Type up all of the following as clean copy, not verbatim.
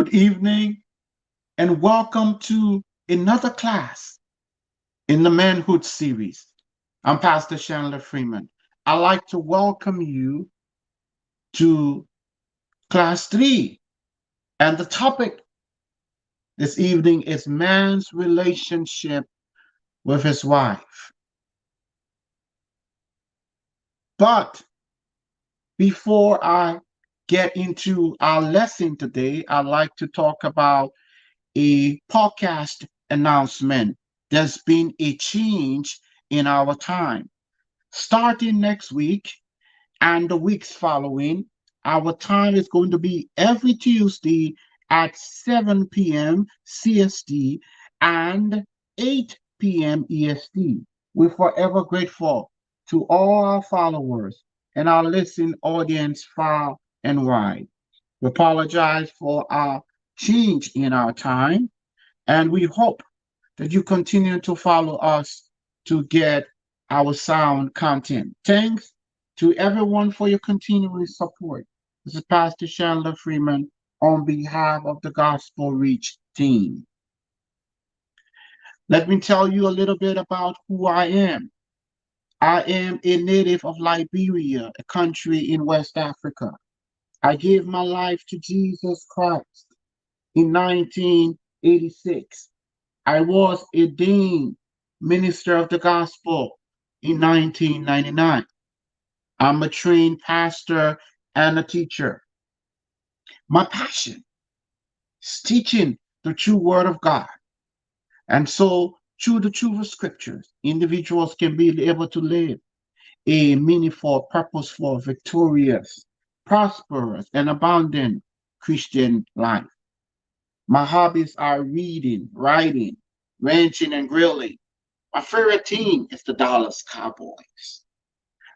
Good evening and welcome to another class in the Manhood series. I'm Pastor Chandler Freeman. I'd like to welcome you to class 3. And the topic this evening is man's relationship with his wife. But before I get into our lesson today, I'd like to talk about a podcast announcement. There's been a change in our time. Starting next week and the weeks following, our time is going to be every Tuesday at 7 p.m. CST and 8 p.m. EST. We're forever grateful to all our followers and our listening audience far and wide. We apologize for our change in our time, and we hope that you continue to follow us to get our sound content. Thanks to everyone for your continuing support. This is Pastor Chandler Freeman on behalf of the Gospel Reach team. Let me tell you a little bit about who I am. I am a native of Liberia, a country in West Africa. I gave my life to Jesus Christ in 1986. I was ordained minister of the gospel in 1999. I'm a trained pastor and a teacher. My passion is teaching the true word of God. And so, through the truth of scriptures, individuals can be able to live a meaningful, purposeful, victorious, prosperous, and abundant Christian life. My hobbies are reading, writing, ranching, and grilling. My favorite team is the Dallas Cowboys.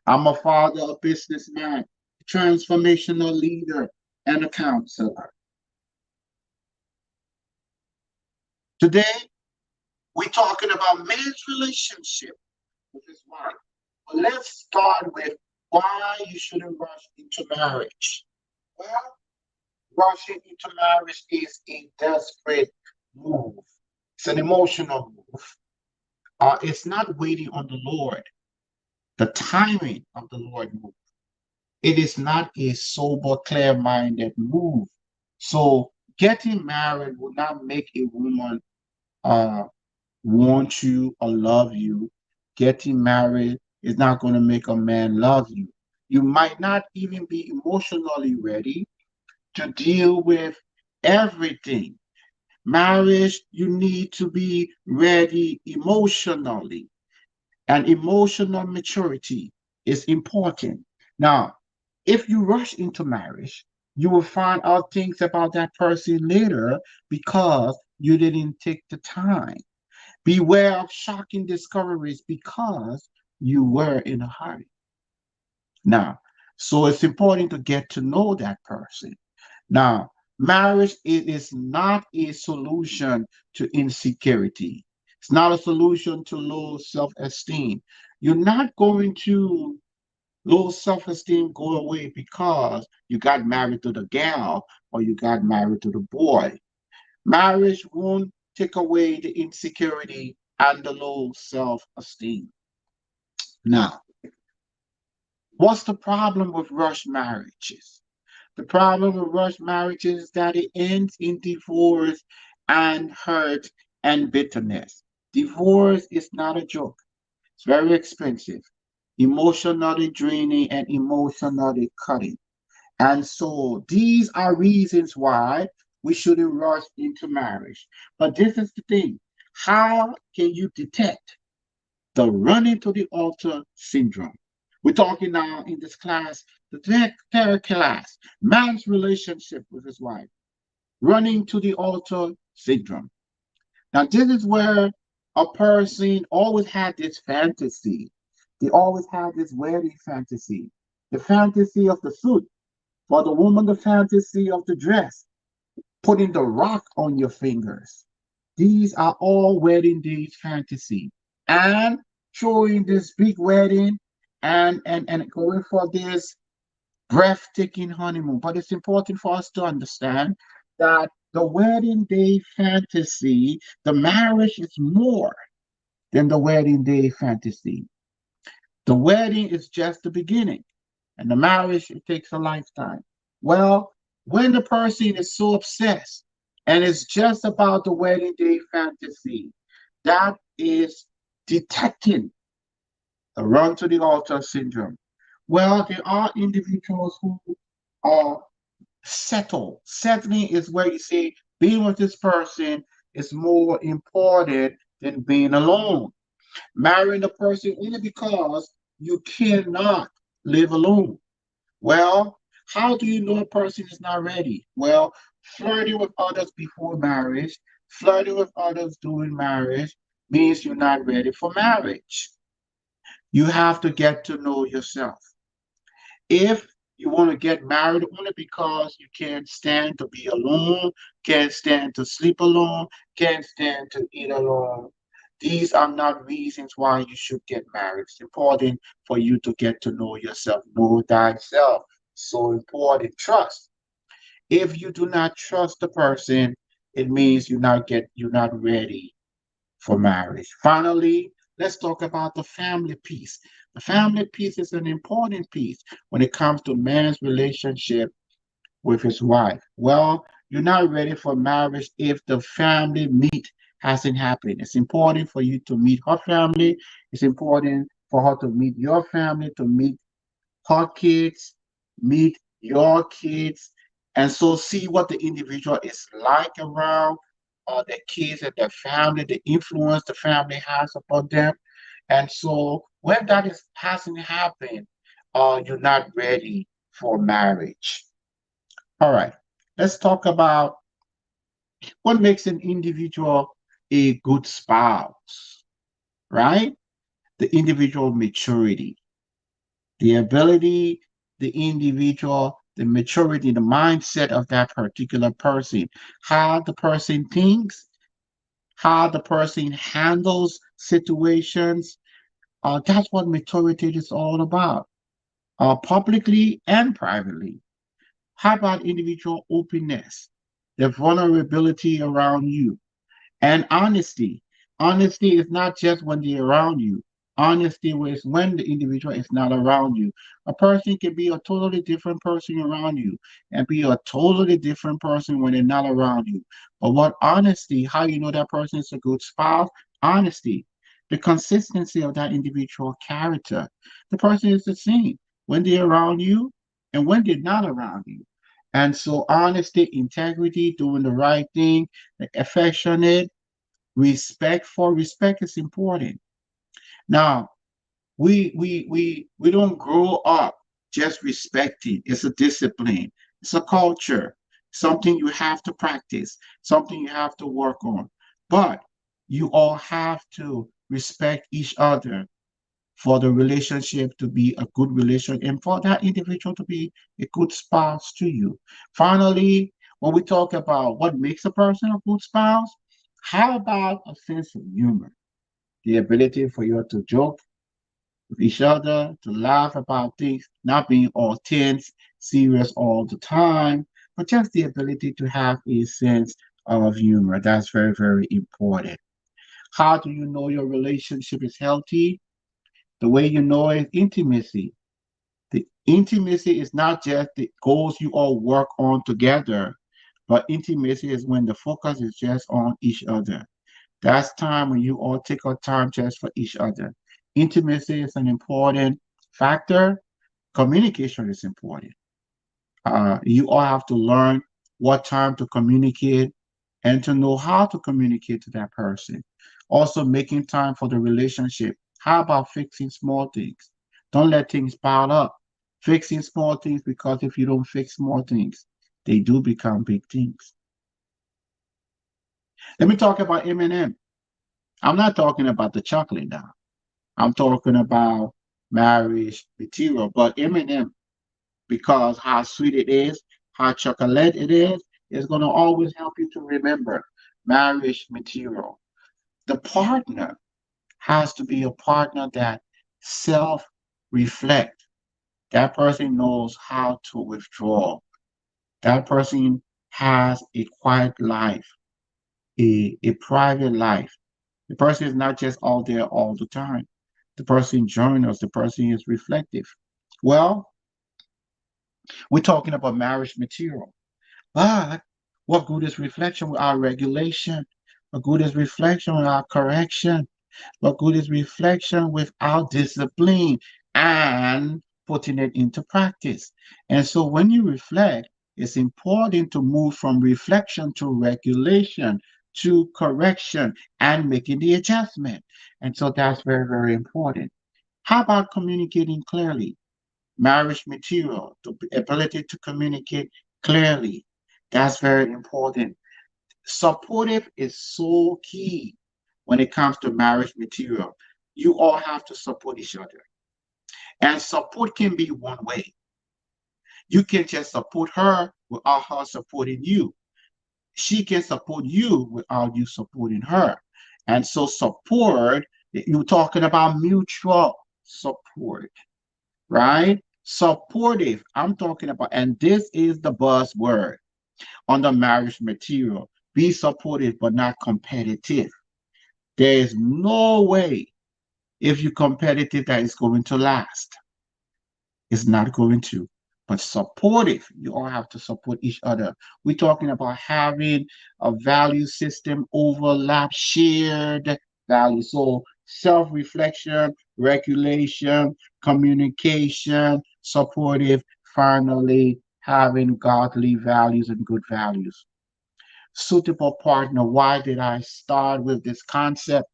I'm a father, a businessman, a transformational leader, and a counselor. Today, we're talking about man's relationship with his wife. But let's start with why you shouldn't rush into marriage. Well, rushing into marriage is a desperate move. It's an emotional move. It's not waiting on the Lord. The timing of the Lord move. It is not a sober, clear-minded move. So getting married will not make a woman uh, want you or love you. Getting married is not going to make a man love you. You might not even be emotionally ready to deal with everything. Marriage, you need to be ready emotionally, and emotional maturity is important. Now, if you rush into marriage, you will find out things about that person later because you didn't take the time. Beware of shocking discoveries because you were in a hurry. Now, so it's important to get to know that person. Now, marriage it is not a solution to insecurity. It's not a solution to low self-esteem. You're not going to low self-esteem go away because you got married to the gal or you got married to the boy. Marriage won't take away the insecurity and the low self-esteem. Now, what's the problem with rush marriages? The problem with rush marriages is that it ends in divorce and hurt and bitterness. Divorce is not a joke. It's very expensive, emotionally draining, and emotionally cutting. And so these are reasons why we shouldn't rush into marriage. But this is the thing. How can you detect the running to the altar syndrome? We're talking now in this class, the third class, man's relationship with his wife, running to the altar syndrome. Now, this is where a person always had this fantasy. They always had this wedding fantasy, the fantasy of the suit. For the woman, the fantasy of the dress, putting the rock on your fingers. These are all wedding days fantasy. And showing this big wedding and going for this breathtaking honeymoon. But it's important for us to understand that the wedding day fantasy, the marriage is more than the wedding day fantasy. The wedding is just the beginning, and the marriage, it takes a lifetime. Well, when the person is so obsessed and it's just about the wedding day fantasy, that is detecting the run to the altar syndrome. Well, there are individuals who are settled. Settling is where you say being with this person is more important than being alone. Marrying the person only because you cannot live alone. Well, how do you know a person is not ready? Well, flirting with others before marriage, flirting with others during marriage means you're not ready for marriage. You have to get to know yourself. If you want to get married only because you can't stand to be alone, can't stand to sleep alone, can't stand to eat alone, these are not reasons why you should get married. It's important for you to get to know yourself, know thyself. So important. Trust. If you do not trust the person, it means you're not ready for marriage. Finally, let's talk about the family piece. The family piece is an important piece when it comes to man's relationship with his wife. Well, you're not ready for marriage if the family meet hasn't happened. It's important for you to meet her family. It's important for her to meet your family, to meet her kids, meet your kids, and so see what the individual is like around the kids and their family, the influence the family has upon them. And so when that is hasn't happened, you're not ready for marriage. All right, let's talk about what makes an individual a good spouse, right? The individual maturity, the ability, the individual, the maturity, the mindset of that particular person, how the person thinks, how the person handles situations. That's what maturity is all about, publicly and privately. How about individual openness, the vulnerability around you? And honesty. Honesty is not just when they're around you. Honesty is when the individual is not around you. A person can be a totally different person around you and be a totally different person when they're not around you. But what honesty, how you know that person is a good spouse? Honesty. The consistency of that individual character. The person is the same when they're around you and when they're not around you. And so honesty, integrity, doing the right thing, affectionate, respect is important. Now, we don't grow up just respecting. It's a discipline, it's a culture, something you have to practice, something you have to work on. But you all have to respect each other for the relationship to be a good relationship and for that individual to be a good spouse to you. Finally, when we talk about what makes a person a good spouse, how about a sense of humor? The ability for you to joke with each other, to laugh about things, not being all tense, serious all the time, but just the ability to have a sense of humor. That's very, very important. How do you know your relationship is healthy? The way you know it, intimacy. The intimacy is not just the goals you all work on together, but intimacy is when the focus is just on each other. That's time when you all take out time just for each other. Intimacy is an important factor. Communication is important. You all have to learn what time to communicate and to know how to communicate to that person. Also, making time for the relationship. How about fixing small things? Don't let things pile up. Fixing small things, because if you don't fix small things, they do become big things. Let me talk about M&M. I'm not talking about the chocolate now. I'm talking about marriage material, but M&M, because how sweet it is, how chocolate it is going to always help you to remember marriage material. The partner has to be a partner that self reflect. That person knows how to withdraw. That person has a quiet life, a private life. The person is not just all there all the time. The person journals, the person is reflective. Well, we're talking about marriage material. But what good is reflection without regulation? What good is reflection without correction? What good is reflection without discipline and putting it into practice? And so when you reflect, it's important to move from reflection to regulation to correction and making the adjustment. And so that's very, very important. How about communicating clearly? Marriage material, the ability to communicate clearly. That's very important. Supportive is so key when it comes to marriage material. You all have to support each other. And support can be one way. You can just support her without her supporting you. She can support you without you supporting her. And so support, you're talking about mutual support, right? Supportive, I'm talking about, and this is the buzzword on the marriage material. Be supportive, but not competitive. There is no way if you're competitive that it's going to last. It's not going to. But supportive, you all have to support each other. We're talking about having a value system overlap, shared values. So self-reflection, regulation, communication, supportive, finally having godly values and good values. Suitable partner. Why did I start with this concept?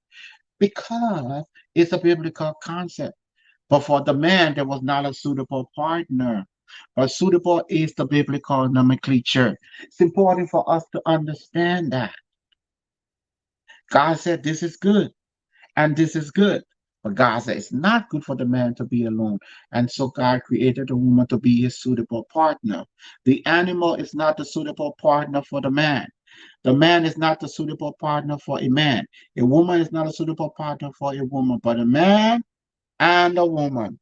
Because it's a biblical concept. But for the man, there was not a suitable partner. But suitable is the biblical nomenclature. It's important for us to understand that. God said this is good and this is good. But God said it's not good for the man to be alone. And so God created a woman to be his suitable partner. The animal is not the suitable partner for the man. The man is not the suitable partner for a man. A woman is not a suitable partner for a woman, but a man and a woman.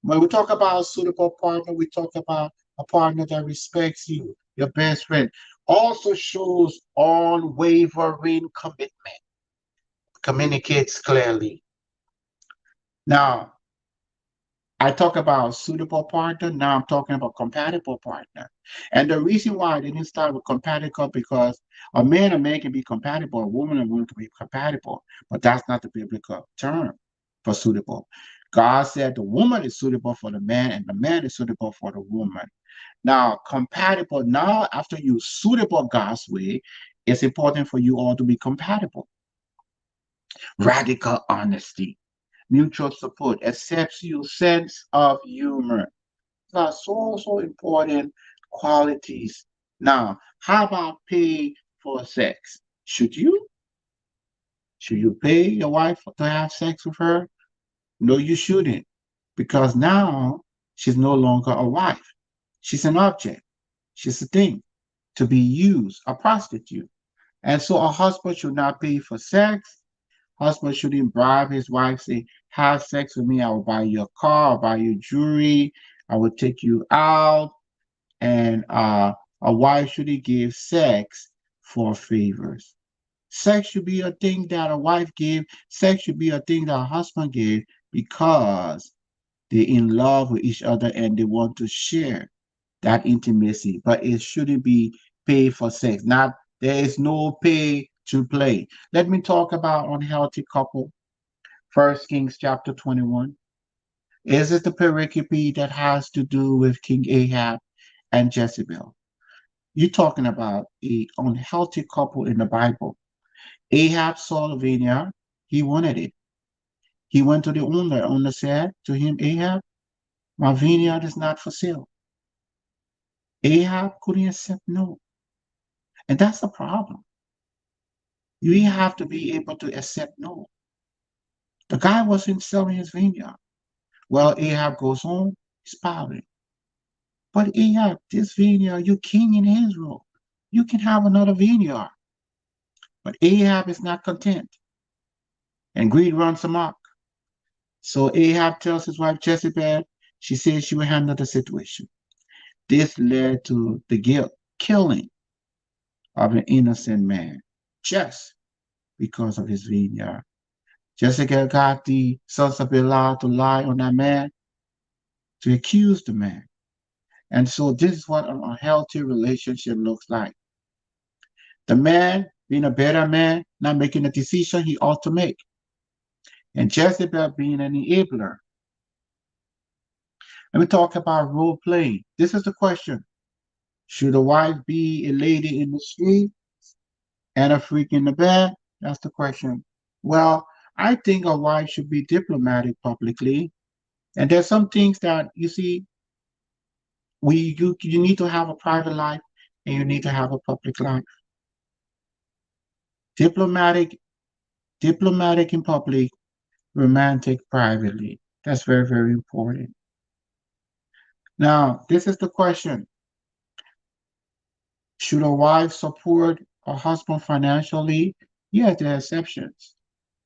When we talk about a suitable partner, we talk about a partner that respects you, your best friend. Also shows unwavering commitment, communicates clearly. Now, I talk about suitable partner. Now I'm talking about compatible partner. And the reason why I didn't start with compatible because a man can be compatible, a woman can be compatible, but that's not the biblical term for suitable. God said the woman is suitable for the man and the man is suitable for the woman. Now, compatible, now after you suitable God's way, it's important for you all to be compatible. Radical honesty, mutual support, exceptional sense of humor. These are so important qualities. Now, how about pay for sex? Should you? Should you pay your wife to have sex with her? No, you shouldn't. Because now she's no longer a wife. She's an object. She's a thing to be used, a prostitute. And so a husband should not pay for sex. Husband shouldn't bribe his wife, say, have sex with me, I will buy you a car, I'll buy you jewelry, I will take you out. And a wife shouldn't give sex for favors. Sex should be a thing that a wife give. Sex should be a thing that a husband give because they're in love with each other and they want to share that intimacy. But it shouldn't be pay for sex. Not there is no pay to play. Let me talk about unhealthy couple. First Kings chapter 21. Is it the pericope that has to do with King Ahab and Jezebel? You're talking about a unhealthy couple in the Bible. Ahab saw the vineyard. He wanted it. He went to the owner. The owner said to him, Ahab, my vineyard is not for sale. Ahab couldn't accept no. And that's the problem. You have to be able to accept no. The guy wasn't selling his vineyard. Well, Ahab goes home, he's pouting. But Ahab, this vineyard, you're king in Israel. You can have another vineyard. But Ahab is not content. And greed runs amok. So Ahab tells his wife Jezebel, she says she will handle the situation. This led to the guilt, killing of an innocent man just because of his vineyard. Jessica got the sons of Belial to lie on that man, to accuse the man. And so this is what an unhealthy relationship looks like. The man being a better man, not making the decision he ought to make. And Jezebel being an enabler. Let me talk about role playing. This is the question. Should a wife be a lady in the street and a freak in the bed? That's the question. Well, I think a wife should be diplomatic publicly. And there's some things that you see, you need to have a private life and you need to have a public life. Diplomatic, diplomatic in public, romantic privately. That's very, very important. Now, this is the question. Should a wife support a husband financially? Yes, there are exceptions.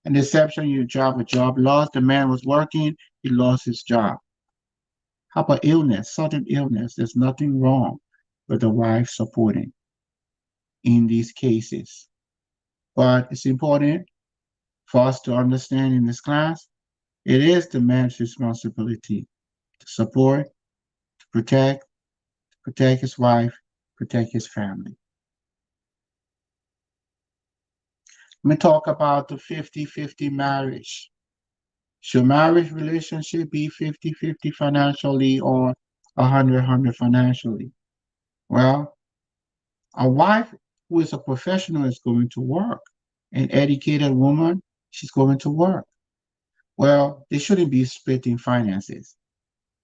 An exception, you a job lost, the man was working, he lost his job. How about illness, sudden illness? There's nothing wrong with the wife supporting in these cases. But it's important for us to understand in this class, it is the man's responsibility to support, to protect his wife, protect his family. Let me talk about the 50-50 marriage. Should marriage relationship be 50-50 financially or 100-100 financially? Well, a wife who is a professional is going to work. An educated woman, she's going to work. Well, they shouldn't be splitting finances.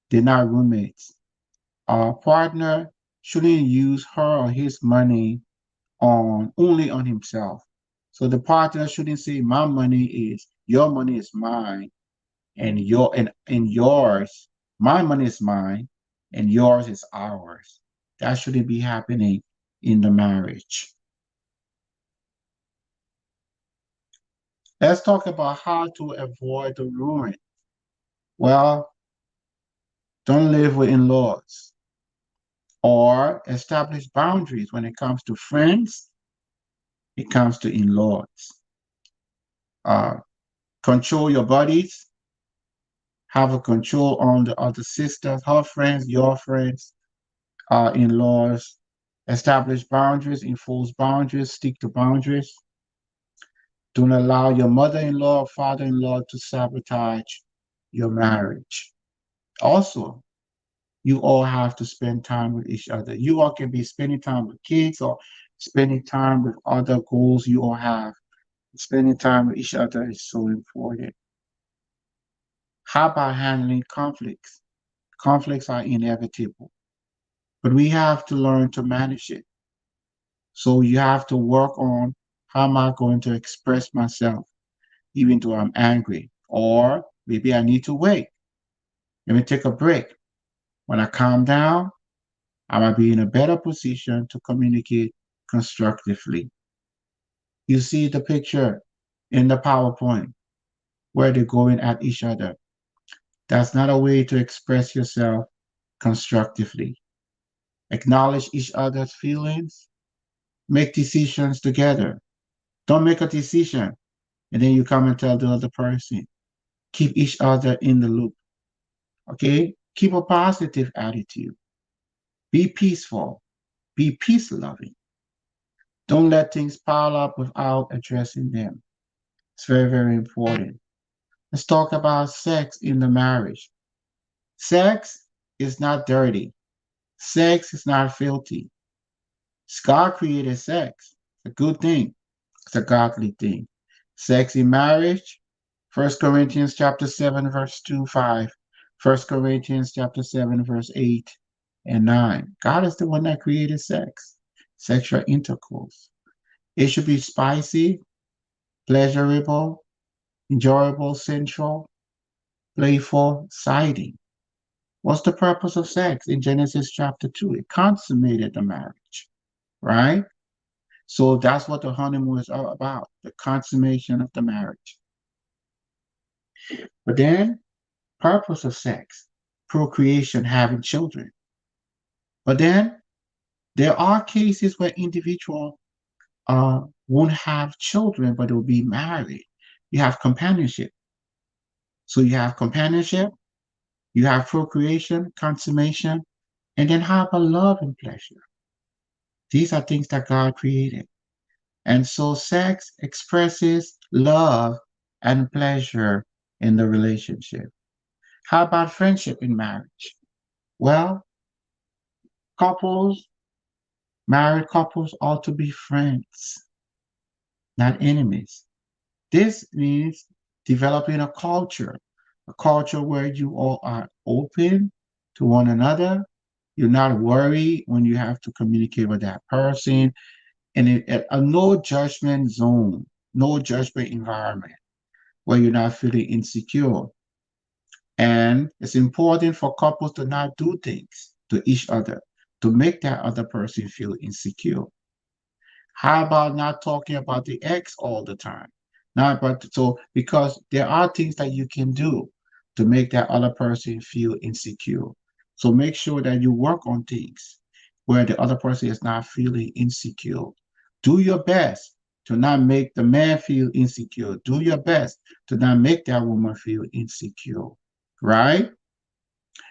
They're not roommates. A partner shouldn't use her or his money on only on himself. So the partner shouldn't say my money is your money is mine and yours, my money is mine and yours is ours. That shouldn't be happening in the marriage. Let's talk about how to avoid the ruin. Well, don't live with in-laws or establish boundaries when it comes to friends, it comes to in-laws. Uh, control your buddies, have a control on the other sisters, her friends, your friends, in-laws. Establish boundaries, enforce boundaries, stick to boundaries. Don't allow your mother-in-law or father-in-law to sabotage your marriage. Also, you all have to spend time with each other. You all can be spending time with kids or spending time with other goals you all have. Spending time with each other is so important. How about handling conflicts? Conflicts are inevitable, but we have to learn to manage it. So you have to work on how am I going to express myself, even though I'm angry, or maybe I need to wait. Let me take a break. When I calm down, I might be in a better position to communicate constructively. You see the picture in the PowerPoint where they're going at each other. That's not a way to express yourself constructively. Acknowledge each other's feelings, make decisions together. Don't make a decision and then you come and tell the other person. Keep each other in the loop. Okay? Keep a positive attitude. Be peaceful. Be peace loving. Don't let things pile up without addressing them. It's very, very important. Let's talk about sex in the marriage. Sex is not dirty. Sex is not filthy. God created sex. It's a good thing. It's a godly thing. Sex in marriage, 1 Corinthians chapter 7, verse 2, 5. 1 Corinthians chapter 7, verse 8 and 9. God is the one that created sex, sexual intercourse. It should be spicy, pleasurable, enjoyable, sensual, playful, exciting. What's the purpose of sex in Genesis chapter 2? It consummated the marriage, right? So that's what the honeymoon is all about, the consummation of the marriage. But then, purpose of sex, procreation, having children. But then, there are cases where individual won't have children, but will be married. You have companionship. So you have companionship, you have procreation, consummation, and then how about love and pleasure? These are things that God created. And so sex expresses love and pleasure in the relationship. How about friendship in marriage? Well, couples, married couples ought to be friends, not enemies. This means developing a culture where you all are open to one another. You're not worried when you have to communicate with that person, and a no judgment zone, no judgment environment where you're not feeling insecure. And it's important for couples to not do things to each other to make that other person feel insecure. How about not talking about the ex all the time? Not but so because there are things that you can do to make that other person feel insecure. So make sure that you work on things where the other person is not feeling insecure. Do your best to not make the man feel insecure. Do your best to not make that woman feel insecure. Right?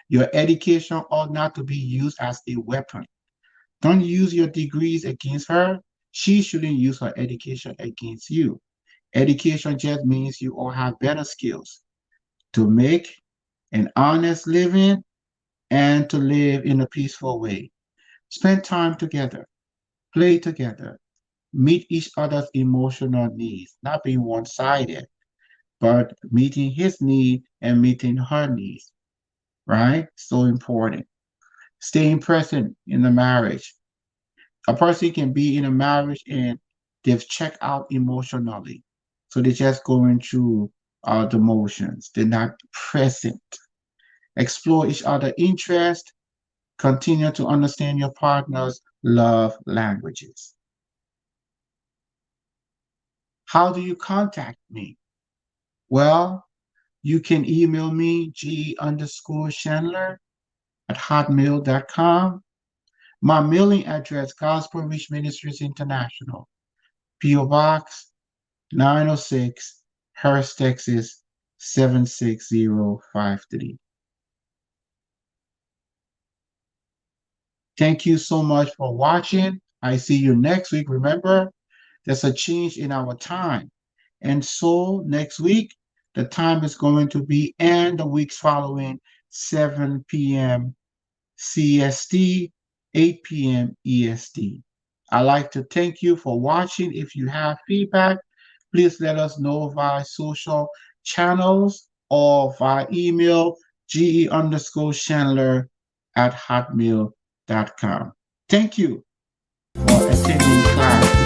Your education ought not to be used as a weapon. Don't use your degrees against her. She shouldn't use her education against you. Education just means you all have better skills to make an honest living and to live in a peaceful way. Spend time together, play together, meet each other's emotional needs, not being one sided, but meeting his need and meeting her needs, right? So important. Staying present in the marriage. A person can be in a marriage and they've checked out emotionally. So they're just going through the motions. They're not present. Explore each other's interest. Continue to understand your partner's love languages. How do you contact me? Well, you can email me, g_Chandler at hotmail.com. My mailing address, Gospel Reach Ministries International, P.O. Box 906, Hurst, Texas 76053. Thank you so much for watching. I see you next week. Remember, there's a change in our time. And so next week, the time is going to be, and the weeks following, 7 p.m. CST, 8 p.m. EST. I'd like to thank you for watching. If you have feedback, please let us know via social channels or via email, ge_Chandler at hotmail.com. Thank you for attending class.